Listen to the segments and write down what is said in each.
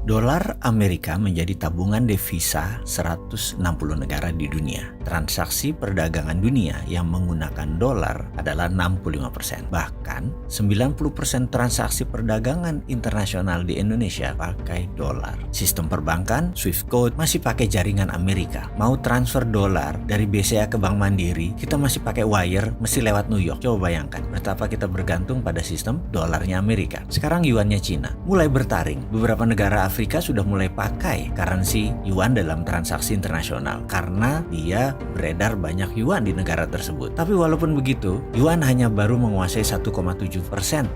Dolar Amerika menjadi tabungan devisa 160 negara di dunia. Transaksi perdagangan dunia yang menggunakan dolar adalah 65%. Bahkan 90% transaksi perdagangan internasional di Indonesia pakai dolar. Sistem perbankan, Swift Code masih pakai jaringan Amerika. Mau transfer dolar dari BCA ke Bank Mandiri, kita masih pakai wire, mesti lewat New York. Coba bayangkan betapa kita bergantung pada sistem dolarnya Amerika. Sekarang yuannya Cina mulai bertaring. Beberapa negara Afrika sudah mulai pakai currency yuan dalam transaksi internasional karena dia beredar banyak yuan di negara tersebut. Tapi walaupun begitu, yuan hanya baru menguasai 1,7%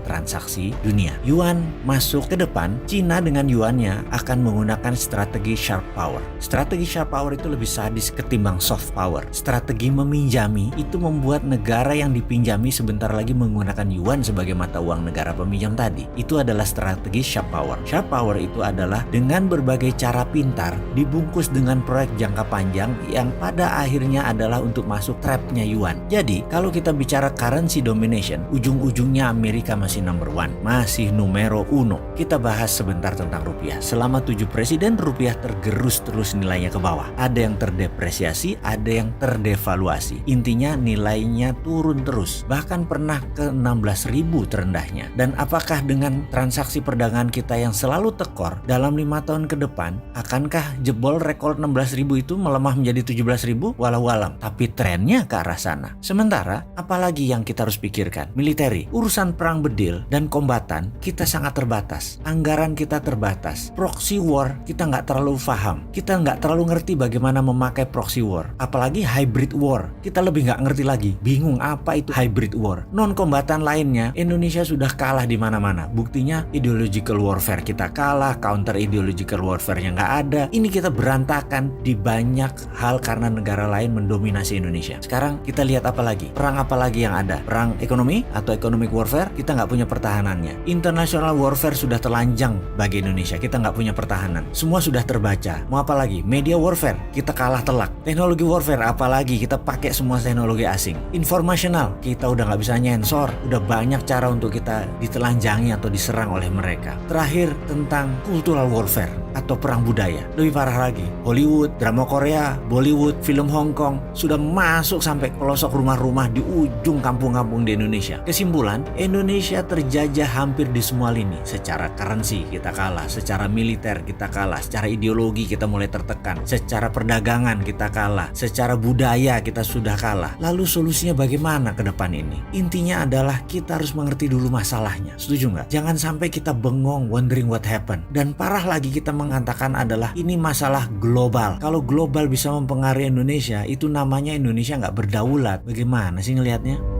transaksi dunia. Yuan masuk ke depan, Cina dengan yuannya akan menggunakan strategi sharp power. Strategi sharp power itu lebih sadis ketimbang soft power. Strategi meminjami itu membuat negara yang dipinjami sebentar lagi menggunakan yuan sebagai mata uang negara peminjam tadi. Itu adalah strategi sharp power. Sharp power itu adalah dengan berbagai cara pintar dibungkus dengan proyek jangka panjang yang pada akhirnya adalah untuk masuk trapnya yuan. Jadi kalau kita bicara currency domination, ujung-ujungnya Amerika masih number one, masih numero uno. Kita bahas sebentar tentang rupiah. Selama 7 presiden rupiah tergerus terus nilainya ke bawah. Ada yang terdepresiasi, ada yang terdevaluasi. Intinya nilainya turun terus. Bahkan pernah ke 16.000 terendahnya. Dan apakah dengan transaksi perdagangan kita yang selalu tekor dalam 5 tahun ke depan, akankah jebol rekor 16.000 itu melemah menjadi 17.000? Walau alam, tapi trennya ke arah sana. Sementara, apalagi yang kita harus pikirkan? Militeri, urusan perang bedil dan kombatan kita sangat terbatas. Anggaran kita terbatas. Proxy war kita nggak terlalu paham. Kita nggak terlalu ngerti bagaimana memakai proxy war. Apalagi hybrid war, kita lebih nggak ngerti lagi. Bingung apa itu hybrid war. Non-kombatan lainnya, Indonesia sudah kalah di mana-mana. Buktinya ideological warfare kita kalah, counter ideological warfare-nya nggak ada. Ini kita berantakan di banyak hal karena negara lain mendominasi Indonesia. Sekarang kita lihat apa lagi? Perang apa lagi yang ada? Perang ekonomi atau economic warfare? Kita nggak punya pertahanannya. International warfare sudah telanjang bagi Indonesia. Kita nggak punya pertahanan. Semua sudah terbaca. Mau apa lagi? Media warfare, kita kalah telak. Teknologi warfare, apalagi kita pakai semua teknologi asing. Informational, kita udah nggak bisa nyensor. Udah banyak cara untuk kita ditelanjangi atau diserang oleh mereka. Terakhir tentang cultural warfare atau perang budaya. Lebih parah lagi, Hollywood, drama Korea, Bollywood, film Hong Kong sudah masuk sampai pelosok rumah-rumah di ujung kampung-kampung di Indonesia. Kesimpulan, Indonesia terjajah hampir di semua lini. Secara currency kita kalah, secara militer kita kalah, secara ideologi kita mulai tertekan, secara perdagangan kita kalah, secara budaya kita sudah kalah. Lalu solusinya bagaimana ke depan ini? Intinya adalah kita harus mengerti dulu masalahnya. Setuju nggak? Jangan sampai kita bengong wondering what happened. Dan parah lagi kita mengatakan adalah ini masalah global. Kalau global bisa mempengaruhi Indonesia, itu namanya Indonesia nggak berdaulat. Bagaimana sih ngelihatnya?